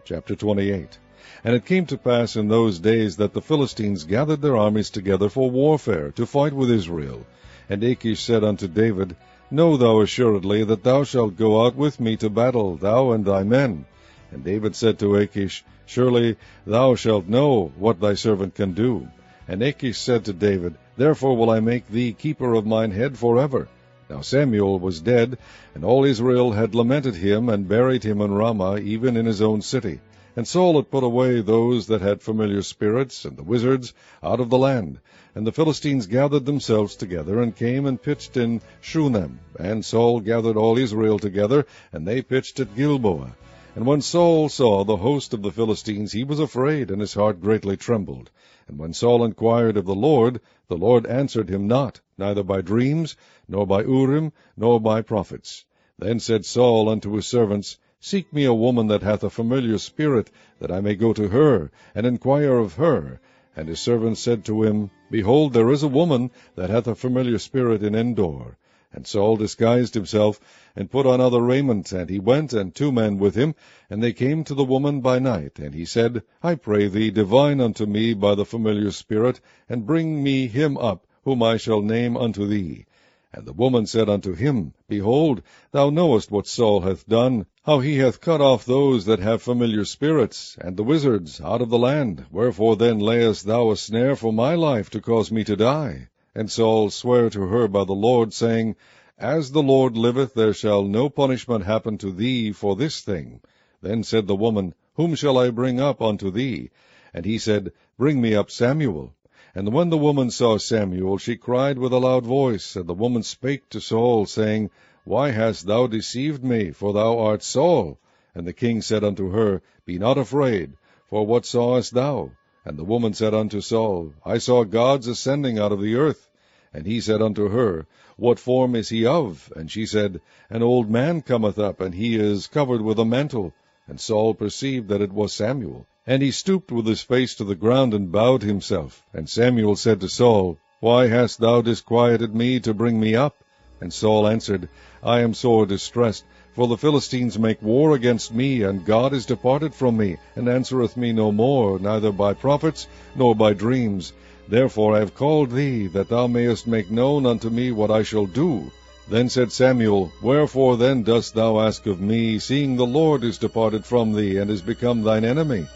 Chapter 28. And it came to pass in those days that the Philistines gathered their armies together for warfare, to fight with Israel. And Achish said unto David, Know thou assuredly that thou shalt go out with me to battle, thou and thy men. And David said to Achish, Surely thou shalt know what thy servant can do. And Achish said to David, Therefore will I make thee keeper of mine head forever. Now Samuel was dead, and all Israel had lamented him, and buried him in Ramah, even in his own city. And Saul had put away those that had familiar spirits, and the wizards, out of the land. And the Philistines gathered themselves together, and came and pitched in Shunem. And Saul gathered all Israel together, and they pitched at Gilboa. And when Saul saw the host of the Philistines, he was afraid, and his heart greatly trembled. And when Saul inquired of the Lord answered him not, neither by dreams, nor by Urim, nor by prophets. Then said Saul unto his servants, Seek me a woman that hath a familiar spirit, that I may go to her, and inquire of her. And his servants said to him, Behold, there is a woman that hath a familiar spirit in Endor. And Saul disguised himself, and put on other raiment, and he went, and 2 men with him, and they came to the woman by night. And he said, I pray thee, divine unto me by the familiar spirit, and bring me him up, whom I shall name unto thee. And the woman said unto him, Behold, thou knowest what Saul hath done, how he hath cut off those that have familiar spirits, and the wizards, out of the land. Wherefore then layest thou a snare for my life, to cause me to die? And Saul sware to her by the Lord, saying, As the Lord liveth, there shall no punishment happen to thee for this thing. Then said the woman, Whom shall I bring up unto thee? And he said, Bring me up Samuel. And when the woman saw Samuel, she cried with a loud voice. And the woman spake to Saul, saying, Why hast thou deceived me? For thou art Saul. And the king said unto her, Be not afraid, for what sawest thou? And the woman said unto Saul, I saw gods ascending out of the earth. And he said unto her, What form is he of? And she said, An old man cometh up, and he is covered with a mantle. And Saul perceived that it was Samuel. And he stooped with his face to the ground, and bowed himself. And Samuel said to Saul, Why hast thou disquieted me to bring me up? And Saul answered, I am sore distressed, for the Philistines make war against me, and God is departed from me, and answereth me no more, neither by prophets, nor by dreams. Therefore I have called thee, that thou mayest make known unto me what I shall do. Then said Samuel, Wherefore then dost thou ask of me, seeing the Lord is departed from thee, and is become thine enemy?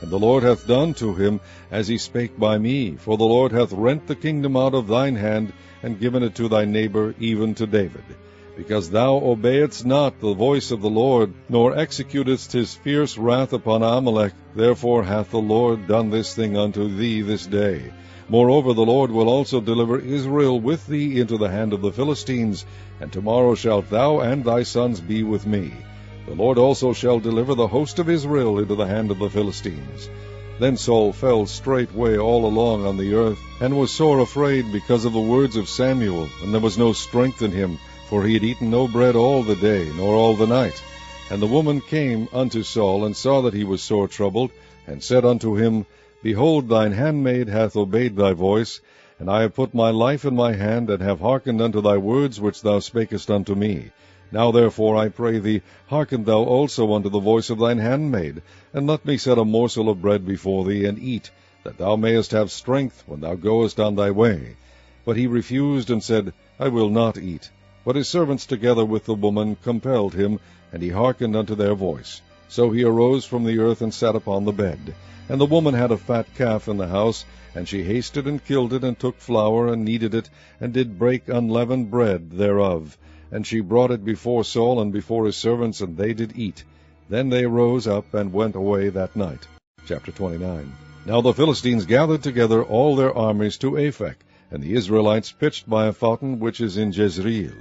And the Lord hath done to him as he spake by me, for the Lord hath rent the kingdom out of thine hand, and given it to thy neighbor, even to David. Because thou obeyedst not the voice of the Lord, nor executedst his fierce wrath upon Amalek, therefore hath the Lord done this thing unto thee this day. Moreover, the Lord will also deliver Israel with thee into the hand of the Philistines, and tomorrow shalt thou and thy sons be with me. The Lord also shall deliver the host of Israel into the hand of the Philistines. Then Saul fell straightway all along on the earth, and was sore afraid because of the words of Samuel, and there was no strength in him, for he had eaten no bread all the day, nor all the night. And the woman came unto Saul, and saw that he was sore troubled, and said unto him, Behold, thine handmaid hath obeyed thy voice, and I have put my life in my hand, and have hearkened unto thy words which thou spakest unto me. Now therefore, I pray thee, hearken thou also unto the voice of thine handmaid, and let me set a morsel of bread before thee, and eat, that thou mayest have strength when thou goest on thy way. But he refused, and said, I will not eat. But his servants together with the woman compelled him, and he hearkened unto their voice. So he arose from the earth, and sat upon the bed. And the woman had a fat calf in the house, and she hasted and killed it, and took flour, and kneaded it, and did break unleavened bread thereof. And she brought it before Saul and before his servants, and they did eat. Then they rose up, and went away that night. Chapter 29. Now the Philistines gathered together all their armies to Aphek, and the Israelites pitched by a fountain which is in Jezreel.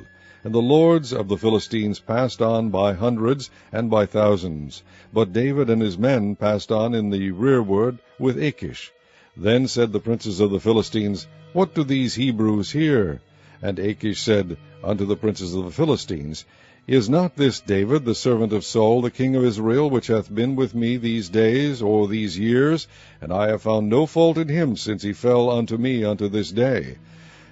And the lords of the Philistines passed on by hundreds and by thousands. But David and his men passed on in the rearward with Achish. Then said the princes of the Philistines, What do these Hebrews here? And Achish said unto the princes of the Philistines, Is not this David, the servant of Saul, the king of Israel, which hath been with me these days, or these years? And I have found no fault in him, since he fell unto me unto this day.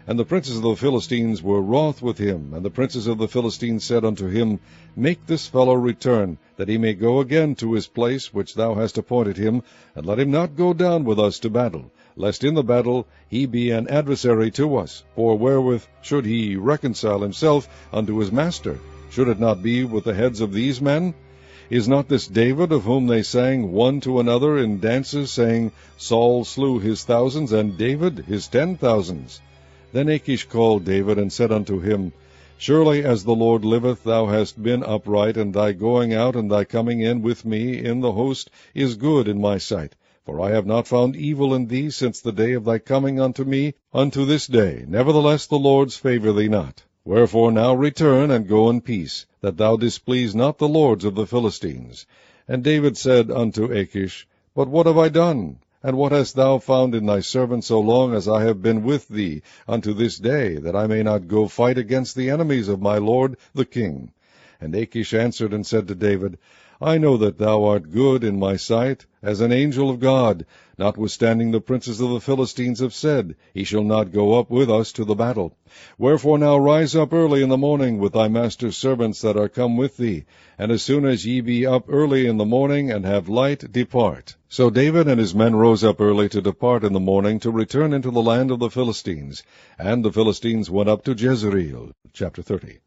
And the princes of the Philistines were wroth with him. And the princes of the Philistines said unto him, Make this fellow return, that he may go again to his place which thou hast appointed him, and let him not go down with us to battle, lest in the battle he be an adversary to us. For wherewith should he reconcile himself unto his master? Should it not be with the heads of these men? Is not this David, of whom they sang one to another in dances, saying, Saul slew his thousands, and David his 10,000s? Then Achish called David, and said unto him, Surely as the Lord liveth, thou hast been upright, and thy going out and thy coming in with me in the host is good in my sight. For I have not found evil in thee since the day of thy coming unto me unto this day. Nevertheless the Lords favour thee not. Wherefore now return, and go in peace, that thou displease not the lords of the Philistines. And David said unto Achish, But what have I done? And what hast thou found in thy servant so long as I have been with thee unto this day, that I may not go fight against the enemies of my lord the king? And Achish answered and said to David, I know that thou art good in my sight, as an angel of God. Notwithstanding the princes of the Philistines have said, He shall not go up with us to the battle. Wherefore now rise up early in the morning with thy master's servants that are come with thee, and as soon as ye be up early in the morning, and have light, depart. So David and his men rose up early to depart in the morning, to return into the land of the Philistines. And the Philistines went up to Jezreel. Chapter 30.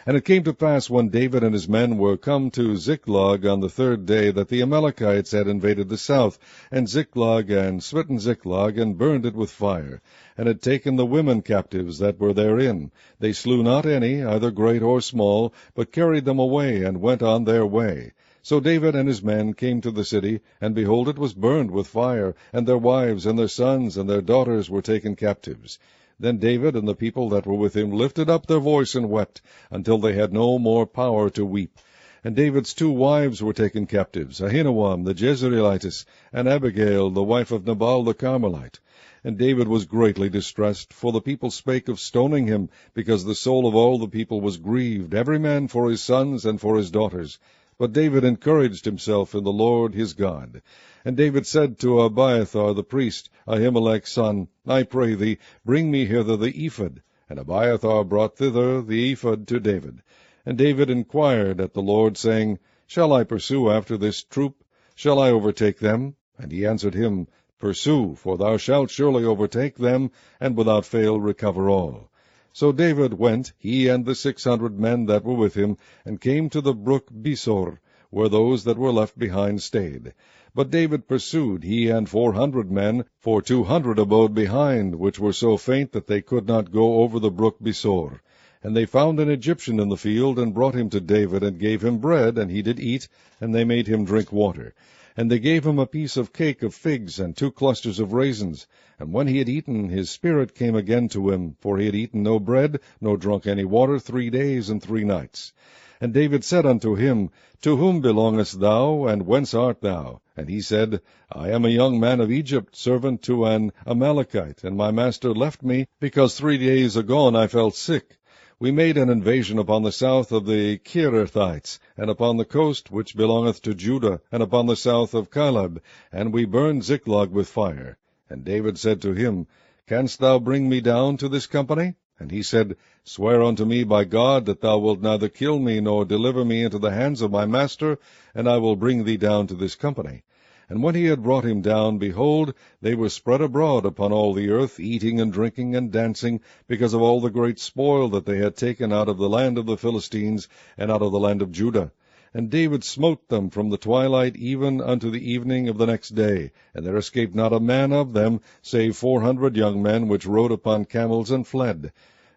And it came to pass, when David and his men were come to Ziklag on the third day, that the Amalekites had invaded the south, and Ziklag, and smitten Ziklag, and burned it with fire, and had taken the women captives that were therein. They slew not any, either great or small, but carried them away, and went on their way. So David and his men came to the city, and behold, it was burned with fire, and their wives, and their sons, and their daughters were taken captives. Then David and the people that were with him lifted up their voice and wept, until they had no more power to weep. And David's 2 wives were taken captives, Ahinoam the Jezreelitess, and Abigail the wife of Nabal the Carmelite. And David was greatly distressed, for the people spake of stoning him, because the soul of all the people was grieved, every man for his sons and for his daughters. But David encouraged himself in the Lord his God. And David said to Abiathar the priest, Ahimelech's son, I pray thee, bring me hither the ephod. And Abiathar brought thither the ephod to David. And David inquired at the Lord, saying, Shall I pursue after this troop? Shall I overtake them? And he answered him, Pursue, for thou shalt surely overtake them, and without fail recover all. So David went, he and the 600 men that were with him, and came to the brook Besor, where those that were left behind stayed. But David pursued, he and 400 men, for 200 abode behind, which were so faint that they could not go over the brook Besor. And they found an Egyptian in the field, and brought him to David, and gave him bread, and he did eat, and they made him drink water. And they gave him a piece of cake of figs, and 2 clusters of raisins. And when he had eaten, his spirit came again to him, for he had eaten no bread, nor drunk any water 3 days and 3 nights. And David said unto him, To whom belongest thou, and whence art thou? And he said, I am a young man of Egypt, servant to an Amalekite, and my master left me, because 3 days agone I fell sick. We made an invasion upon the south of the Cherethites, and upon the coast which belongeth to Judah, and upon the south of Caleb, and we burned Ziklag with fire. And David said to him, Canst thou bring me down to this company? And he said, Swear unto me by God that thou wilt neither kill me nor deliver me into the hands of my master, and I will bring thee down to this company. And when he had brought him down, behold, they were spread abroad upon all the earth, eating and drinking and dancing, because of all the great spoil that they had taken out of the land of the Philistines, and out of the land of Judah. And David smote them from the twilight even unto the evening of the next day, and there escaped not a man of them, save 400 young men, which rode upon camels and fled.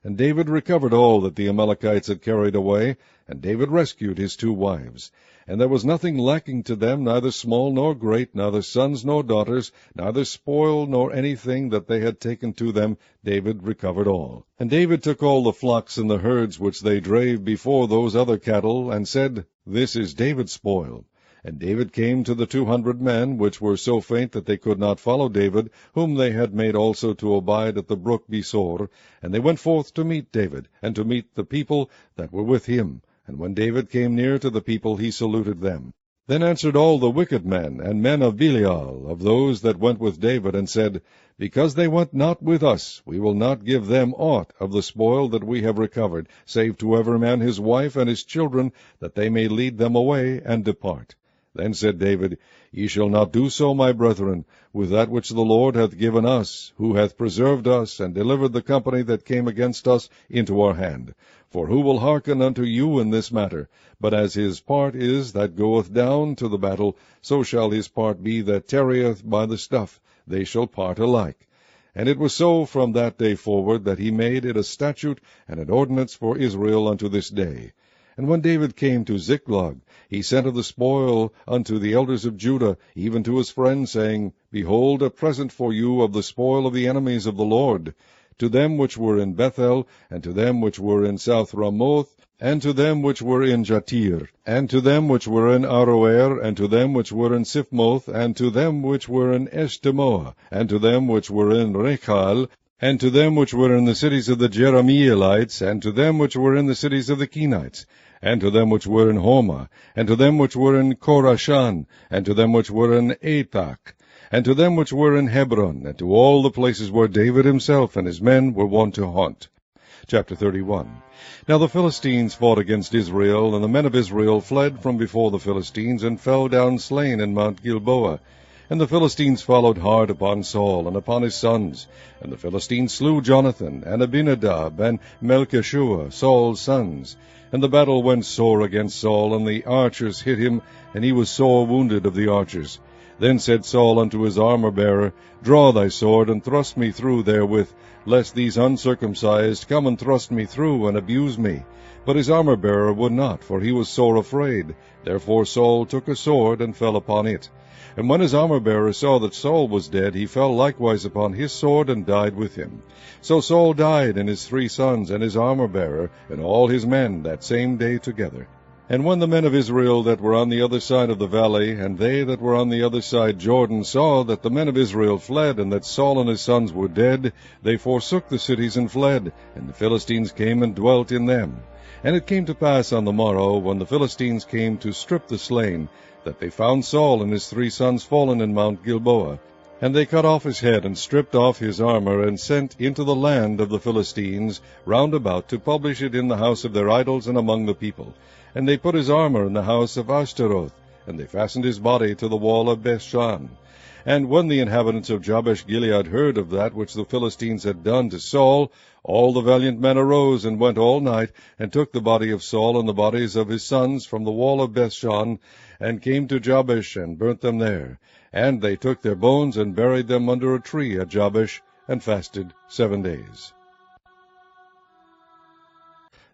And David recovered all that the Amalekites had carried away, and David rescued his 2 wives. And there was nothing lacking to them, neither small nor great, neither sons nor daughters, neither spoil nor anything that they had taken to them. David recovered all. And David took all the flocks and the herds which they drave before those other cattle, and said, This is David's spoil. And David came to the 200 men, which were so faint that they could not follow David, whom they had made also to abide at the brook Besor. And they went forth to meet David, and to meet the people that were with him. And when David came near to the people, he saluted them. Then answered all the wicked men and men of Belial, of those that went with David, and said, Because they went not with us, we will not give them aught of the spoil that we have recovered, save to every man his wife and his children, that they may lead them away and depart. Then said David, Ye shall not do so, my brethren, with that which the Lord hath given us, who hath preserved us, and delivered the company that came against us into our hand. For who will hearken unto you in this matter? But as his part is that goeth down to the battle, so shall his part be that tarrieth by the stuff. They shall part alike. And it was so from that day forward, that he made it a statute and an ordinance for Israel unto this day. And when David came to Ziklag, he sent of the spoil unto the elders of Judah, even to his friends, saying, Behold, a present for you of the spoil of the enemies of the Lord, to them which were in Bethel, and to them which were in South Ramoth, and to them which were in Jatir, and to them which were in Aroer, and to them which were in Siphmoth, and to them which were in Eshtemoa, and to them which were in Rechal, and to them which were in the cities of the Jerahmeelites, and to them which were in the cities of the Kenites, and to them which were in Homa, and to them which were in Korashan, and to them which were in Atak, and to them which were in Hebron, and to all the places where David himself and his men were wont to haunt. Chapter 31. Now the Philistines fought against Israel, and the men of Israel fled from before the Philistines, and fell down slain in Mount Gilboa. And the Philistines followed hard upon Saul and upon his sons. And the Philistines slew Jonathan, and Abinadab, and Melchishua, Saul's sons. And the battle went sore against Saul, and the archers hit him, and he was sore wounded of the archers. Then said Saul unto his armor-bearer, Draw thy sword, and thrust me through therewith, lest these uncircumcised come and thrust me through, and abuse me. But his armor-bearer would not, for he was sore afraid. Therefore Saul took a sword, and fell upon it. And when his armor-bearer saw that Saul was dead, he fell likewise upon his sword, and died with him. So Saul died, and his 3 sons, and his armor-bearer, and all his men, that same day together. And when the men of Israel that were on the other side of the valley, and they that were on the other side Jordan, saw that the men of Israel fled, and that Saul and his sons were dead, they forsook the cities and fled, and the Philistines came and dwelt in them. And it came to pass on the morrow, when the Philistines came to strip the slain, that they found Saul and his 3 sons fallen in Mount Gilboa. And they cut off his head, and stripped off his armor, and sent into the land of the Philistines round about to publish it in the house of their idols and among the people. And they put his armor in the house of Ashtaroth, and they fastened his body to the wall of Bethshan. And when the inhabitants of Jabesh-Gilead heard of that which the Philistines had done to Saul, all the valiant men arose, and went all night, and took the body of Saul and the bodies of his sons from the wall of Bethshan, and came to Jabesh, and burnt them there. And they took their bones, and buried them under a tree at Jabesh, and fasted 7 days.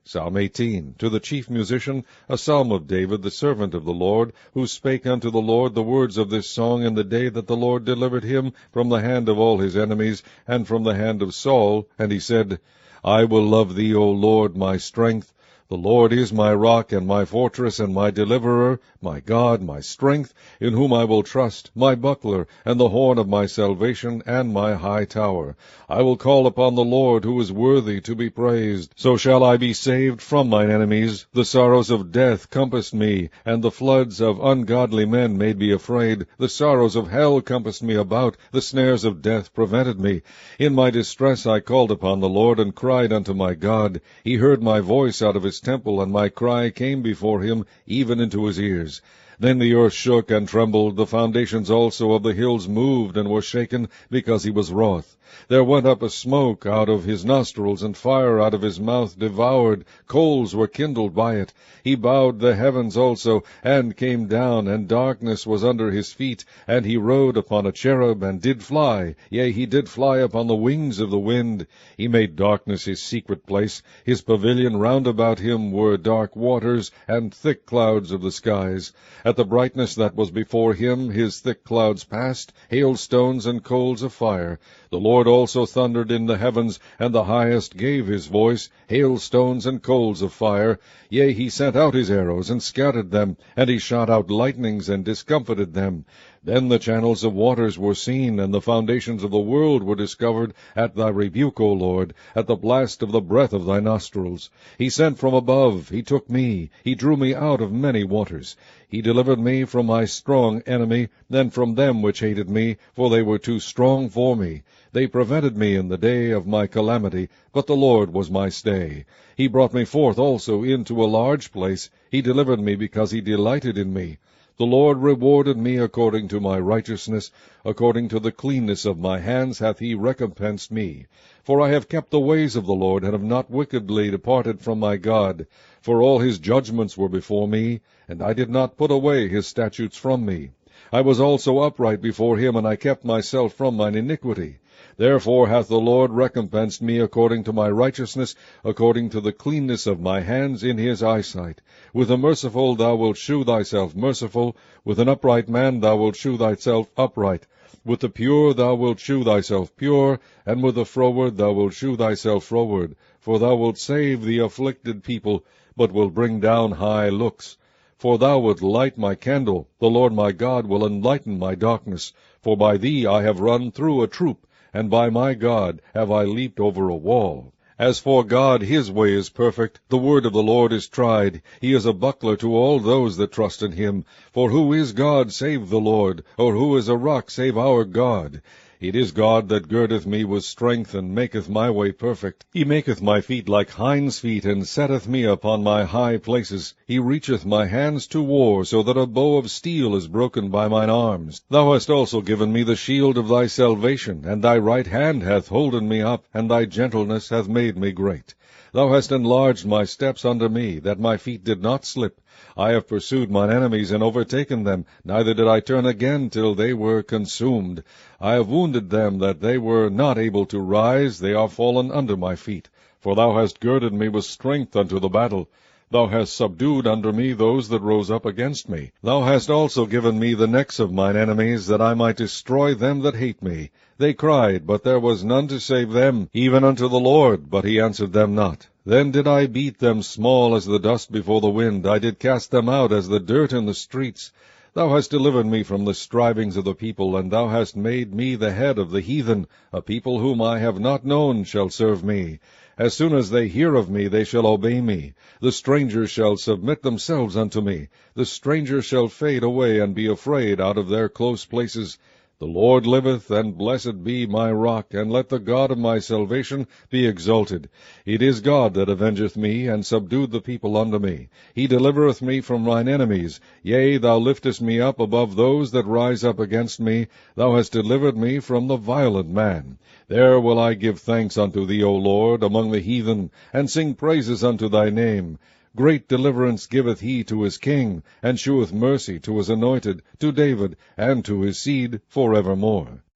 Psalm 18. To the chief musician, a psalm of David, the servant of the Lord, who spake unto the Lord the words of this song in the day that the Lord delivered him from the hand of all his enemies, and from the hand of Saul. And he said, I will love thee, O Lord, my strength. The Lord is my rock, and my fortress, and my deliverer, my God, my strength, in whom I will trust, my buckler, and the horn of my salvation, and my high tower. I will call upon the Lord, who is worthy to be praised. So shall I be saved from mine enemies. The sorrows of death compassed me, and the floods of ungodly men made me afraid. The sorrows of hell compassed me about, the snares of death prevented me. In my distress I called upon the Lord, and cried unto my God. He heard my voice out of his temple, and my cry came before him, even into his ears. Then the earth shook and trembled, the foundations also of the hills moved and were shaken, because he was wroth. There went up a smoke out of his nostrils, and fire out of his mouth devoured. Coals were kindled by it. He bowed the heavens also, and came down, and darkness was under his feet. And he rode upon a cherub, and did fly. Yea, he did fly upon the wings of the wind. He made darkness his secret place. His pavilion round about him were dark waters, and thick clouds of the skies. At the brightness that was before him his thick clouds passed, hailstones and coals of fire. The Lord also thundered in the heavens, and the highest gave his voice, hailstones and coals of fire. Yea, he sent out his arrows, and scattered them, and he shot out lightnings, and discomfited them. Then the channels of waters were seen, and the foundations of the world were discovered at thy rebuke, O Lord, at the blast of the breath of thy nostrils. He sent from above, he took me, he drew me out of many waters. He delivered me from my strong enemy, and from them which hated me, for they were too strong for me. They prevented me in the day of my calamity, but the Lord was my stay. He brought me forth also into a large place. He delivered me because he delighted in me. The Lord rewarded me according to my righteousness, according to the cleanness of my hands hath he recompensed me. For I have kept the ways of the Lord, and have not wickedly departed from my God. For all his judgments were before me, and I did not put away his statutes from me. I was also upright before him, and I kept myself from mine iniquity. Therefore hath the Lord recompensed me according to my righteousness, according to the cleanness of my hands in his eyesight. With the merciful thou wilt shew thyself merciful, with an upright man thou wilt shew thyself upright. With the pure thou wilt shew thyself pure, and with the froward thou wilt shew thyself froward. For thou wilt save the afflicted people, but wilt bring down high looks. For thou wilt light my candle, the Lord my God will enlighten my darkness. For by thee I have run through a troop, and by my God have I leaped over a wall. As for God, his way is perfect, the word of the Lord is tried. He is a buckler to all those that trust in him. For who is God save the Lord? Or who is a rock save our God? It is God that girdeth me with strength, and maketh my way perfect. He maketh my feet like hinds' feet, and setteth me upon my high places. He reacheth my hands to war, so that a bow of steel is broken by mine arms. Thou hast also given me the shield of thy salvation, and thy right hand hath holden me up, and thy gentleness hath made me great. Thou hast enlarged my steps under me, that my feet did not slip. I have pursued mine enemies and overtaken them, neither did I turn again till they were consumed. I have wounded them that they were not able to rise, they are fallen under my feet. For thou hast girded me with strength unto the battle. Thou hast subdued under me those that rose up against me. Thou hast also given me the necks of mine enemies, that I might destroy them that hate me. They cried, but there was none to save them, even unto the Lord, but he answered them not. Then did I beat them small as the dust before the wind. I did cast them out as the dirt in the streets. Thou hast delivered me from the strivings of the people, and thou hast made me the head of the heathen. A people whom I have not known shall serve me. As soon as they hear of me, they shall obey me. The strangers shall submit themselves unto me. The strangers shall fade away and be afraid out of their close places. The Lord liveth, and blessed be my rock, and let the God of my salvation be exalted. It is God that avengeth me, and subdued the people unto me. He delivereth me from mine enemies. Yea, thou liftest me up above those that rise up against me. Thou hast delivered me from the violent man. There will I give thanks unto thee, O Lord, among the heathen, and sing praises unto thy name. Great deliverance giveth he to his king, and sheweth mercy to his anointed, to David, and to his seed for evermore.